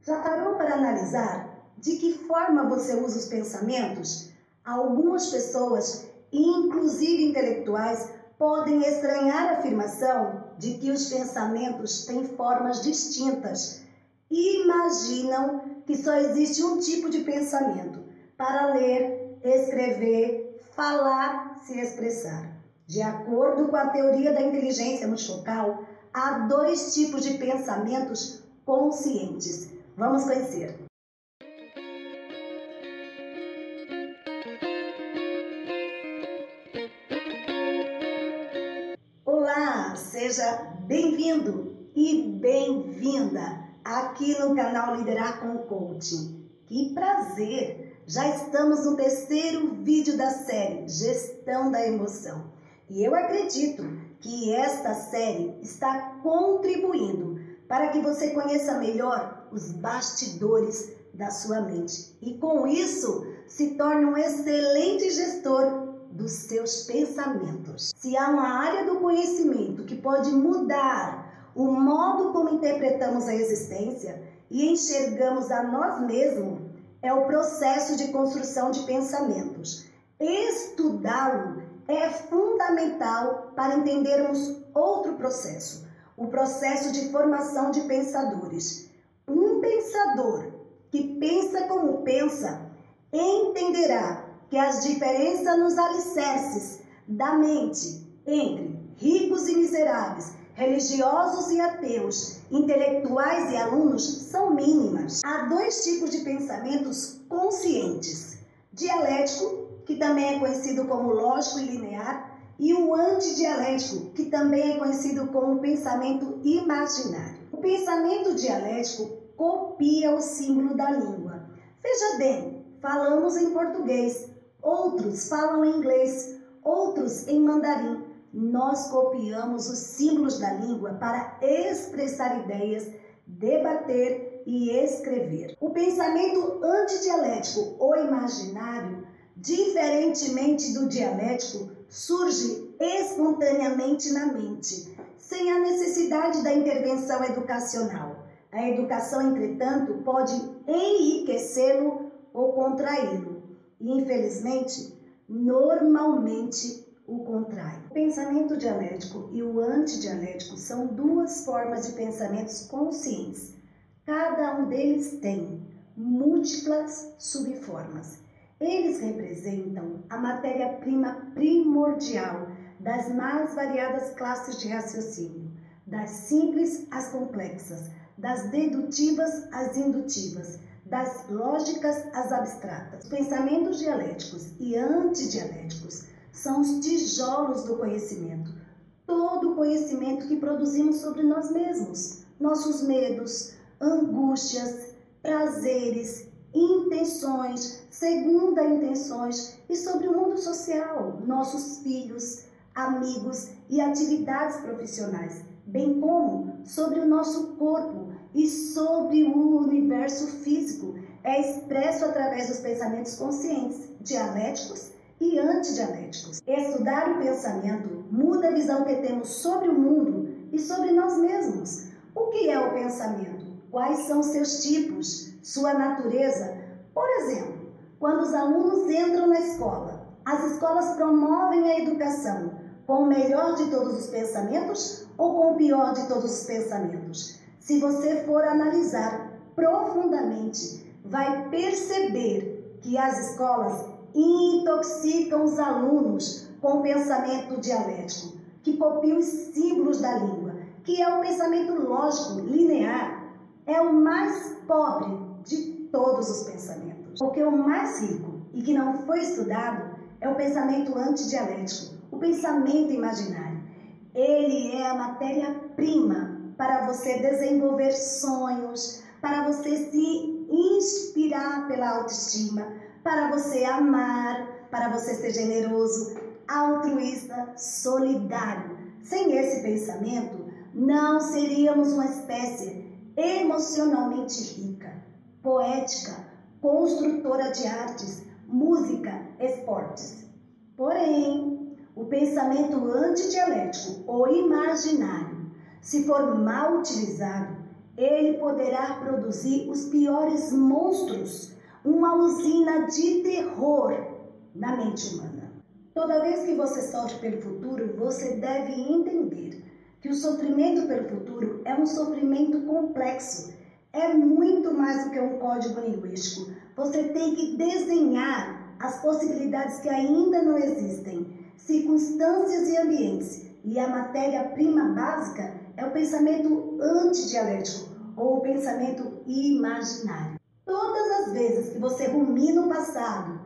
Já parou para analisar de que forma você usa os pensamentos? Algumas pessoas, inclusive intelectuais, podem estranhar a afirmação de que os pensamentos têm formas distintas. Imaginam que só existe um tipo de pensamento para ler, escrever, falar, se expressar. De acordo com a teoria da inteligência multifocal, há 2 tipos de pensamentos conscientes. Vamos conhecer. Olá, seja bem-vindo e bem-vinda aqui no canal Liderar com Coaching. Que prazer! Já estamos no 3º vídeo da série Gestão da Emoção. E eu acredito que esta série está contribuindo para que você conheça melhor os bastidores da sua mente e, com isso, se torne um excelente gestor dos seus pensamentos. Se há uma área do conhecimento que pode mudar o modo como interpretamos a existência e enxergamos a nós mesmos, é o processo de construção de pensamentos. Estudá-lo é fundamental para entendermos outro processo, o processo de formação de pensadores. Um pensador que pensa como pensa entenderá que as diferenças nos alicerces da mente entre ricos e miseráveis, religiosos e ateus, intelectuais e alunos são mínimas. Há 2 tipos de pensamentos conscientes: dialético, que também é conhecido como lógico e linear, e o antidialético, que também é conhecido como pensamento imaginário. O pensamento dialético copia o símbolo da língua. Veja bem, falamos em português, outros falam em inglês, outros em mandarim. Nós copiamos os símbolos da língua para expressar ideias, debater e escrever. O pensamento antidialético ou imaginário, diferentemente do dialético, surge espontaneamente na mente, sem a necessidade da intervenção educacional. A educação, entretanto, pode enriquecê-lo ou contraí-lo. E, infelizmente, normalmente o contrário. O pensamento dialético e o antidialético são 2 formas de pensamentos conscientes. Cada um deles tem múltiplas subformas. Eles representam a matéria-prima primordial das mais variadas classes de raciocínio, das simples às complexas, das dedutivas às indutivas, das lógicas às abstratas. Os pensamentos dialéticos e antidialéticos são os tijolos do conhecimento. Todo o conhecimento que produzimos sobre nós mesmos, nossos medos, angústias, prazeres, intenções, segunda intenções e sobre o mundo social, nossos filhos, amigos e atividades profissionais, bem como sobre o nosso corpo e sobre o universo físico, é expresso através dos pensamentos conscientes, dialéticos e antidialéticos. Estudar o pensamento muda a visão que temos sobre o mundo e sobre nós mesmos. O que é o pensamento? Quais são seus tipos? Sua natureza? Por exemplo, quando os alunos entram na escola, as escolas promovem a educação com o melhor de todos os pensamentos ou com o pior de todos os pensamentos? Se você for analisar profundamente, vai perceber que as escolas intoxicam os alunos com o pensamento dialético, que copia os símbolos da língua, que é o pensamento lógico, linear, é o mais pobre de todos os pensamentos. Porque o mais rico e que não foi estudado é o pensamento antidialético, o pensamento imaginário. Ele é a matéria-prima para você desenvolver sonhos, para você se inspirar pela autoestima, para você amar, para você ser generoso, altruísta, solidário. Sem esse pensamento, não seríamos uma espécie emocionalmente rica, poética, construtora de artes, música, esportes. Porém, o pensamento antidialético ou imaginário, se for mal utilizado, ele poderá produzir os piores monstros, uma usina de terror na mente humana. Toda vez que você sofre pelo futuro, você deve entender que o sofrimento pelo futuro é um sofrimento complexo. É muito mais do que um código linguístico. Você tem que desenhar as possibilidades que ainda não existem, circunstâncias e ambientes. E a matéria-prima básica é o pensamento antidialético ou o pensamento imaginário. Todas as vezes que você rumina o passado,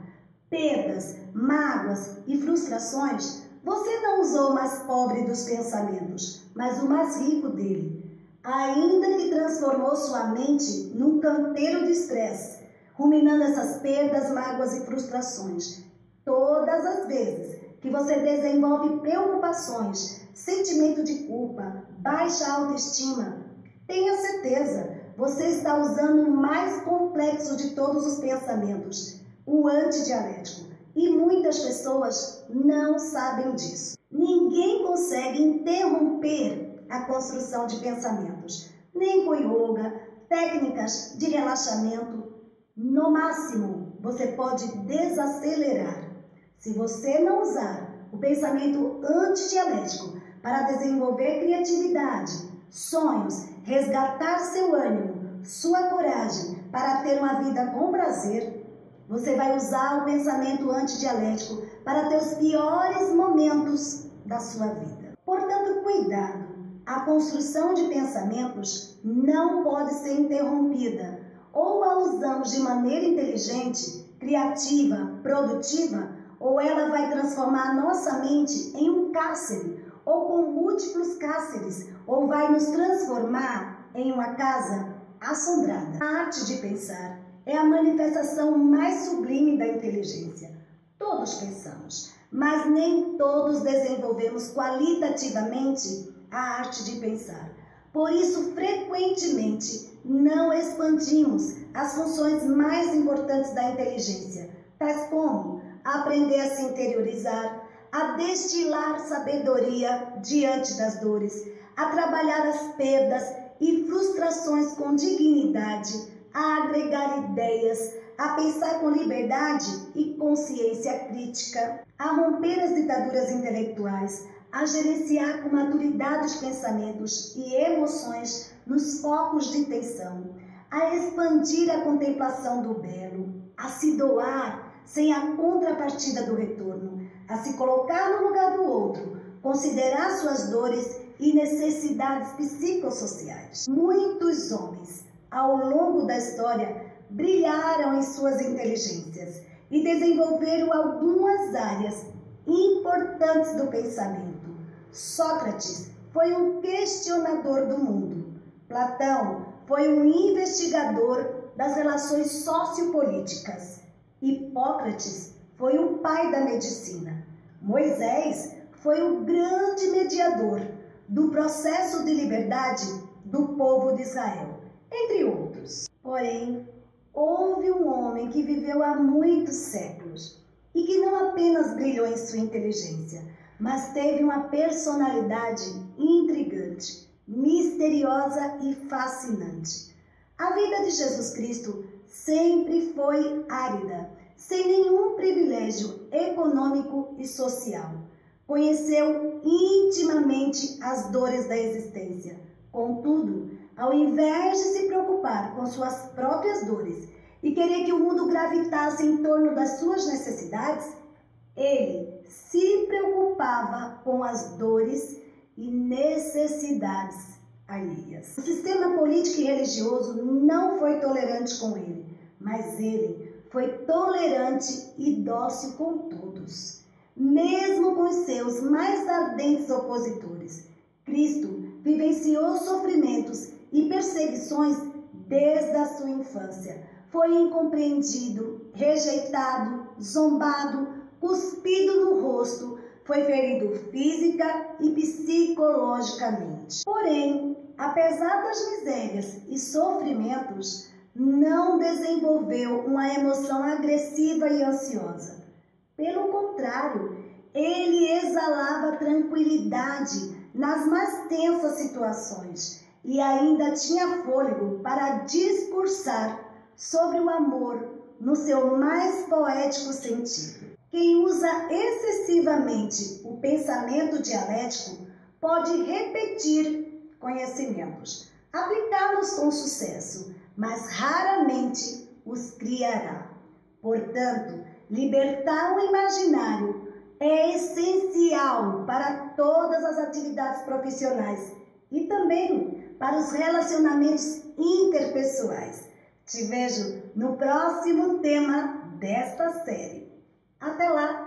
perdas, mágoas e frustrações, você não usou o mais pobre dos pensamentos, mas o mais rico dele, ainda que transformou sua mente num canteiro de estresse, ruminando essas perdas, mágoas e frustrações. Todas as vezes que você desenvolve preocupações, sentimento de culpa, baixa autoestima, tenha certeza, você está usando o mais complexo de todos os pensamentos, o antidialético. E muitas pessoas não sabem disso. Ninguém consegue interromper a construção de pensamentos, nem com yoga, técnicas de relaxamento. No máximo, você pode desacelerar. Se você não usar o pensamento antidialético para desenvolver criatividade, sonhos, resgatar seu ânimo, sua coragem para ter uma vida com prazer, você vai usar o pensamento antidialético para ter os piores momentos da sua vida. Portanto, cuidado! A construção de pensamentos não pode ser interrompida. Ou a usamos de maneira inteligente, criativa, produtiva, ou ela vai transformar a nossa mente em um cárcere, ou com múltiplos cárceres, ou vai nos transformar em uma casa assombrada. A arte de pensar é a manifestação mais sublime da inteligência. Todos pensamos, mas nem todos desenvolvemos qualitativamente a arte de pensar. Por isso, frequentemente, não expandimos as funções mais importantes da inteligência, tais como aprender a se interiorizar, a destilar sabedoria diante das dores, a trabalhar as perdas e frustrações com dignidade, a agregar ideias, a pensar com liberdade e consciência crítica, a romper as ditaduras intelectuais, a gerenciar com maturidade os pensamentos e emoções nos focos de tensão, a expandir a contemplação do belo, a se doar sem a contrapartida do retorno, a se colocar no lugar do outro, considerar suas dores e necessidades psicossociais. Muitos homens, ao longo da história, brilharam em suas inteligências e desenvolveram algumas áreas importantes do pensamento. Sócrates foi um questionador do mundo. Platão foi um investigador das relações sociopolíticas. Hipócrates foi o pai da medicina. Moisés foi o grande mediador do processo de liberdade do povo de Israel, entre outros. Porém, houve um homem que viveu há muitos séculos e que não apenas brilhou em sua inteligência, mas teve uma personalidade intrigante, misteriosa e fascinante. A vida de Jesus Cristo sempre foi árida, sem nenhum privilégio econômico e social. Conheceu intimamente as dores da existência. Contudo, ao invés de se preocupar com suas próprias dores e querer que o mundo gravitasse em torno das suas necessidades, ele se preocupava com as dores e necessidades alheias. O sistema político e religioso não foi tolerante com ele, mas ele foi tolerante e dócil com todos, mesmo com os seus mais ardentes opositores. Cristo vivenciou sofrimentos e perseguições desde a sua infância. Foi incompreendido, rejeitado, zombado, cuspido no rosto, foi ferido física e psicologicamente. Porém, apesar das misérias e sofrimentos, não desenvolveu uma emoção agressiva e ansiosa. Pelo contrário, ele exalava tranquilidade nas mais tensas situações. e ainda tinha fôlego para discursar sobre o amor no seu mais poético sentido. Quem usa excessivamente o pensamento dialético pode repetir conhecimentos, aplicá-los com sucesso, mas raramente os criará. Portanto, libertar o imaginário é essencial para todas as atividades profissionais e também para os relacionamentos interpessoais. Te vejo no próximo tema desta série. Até lá!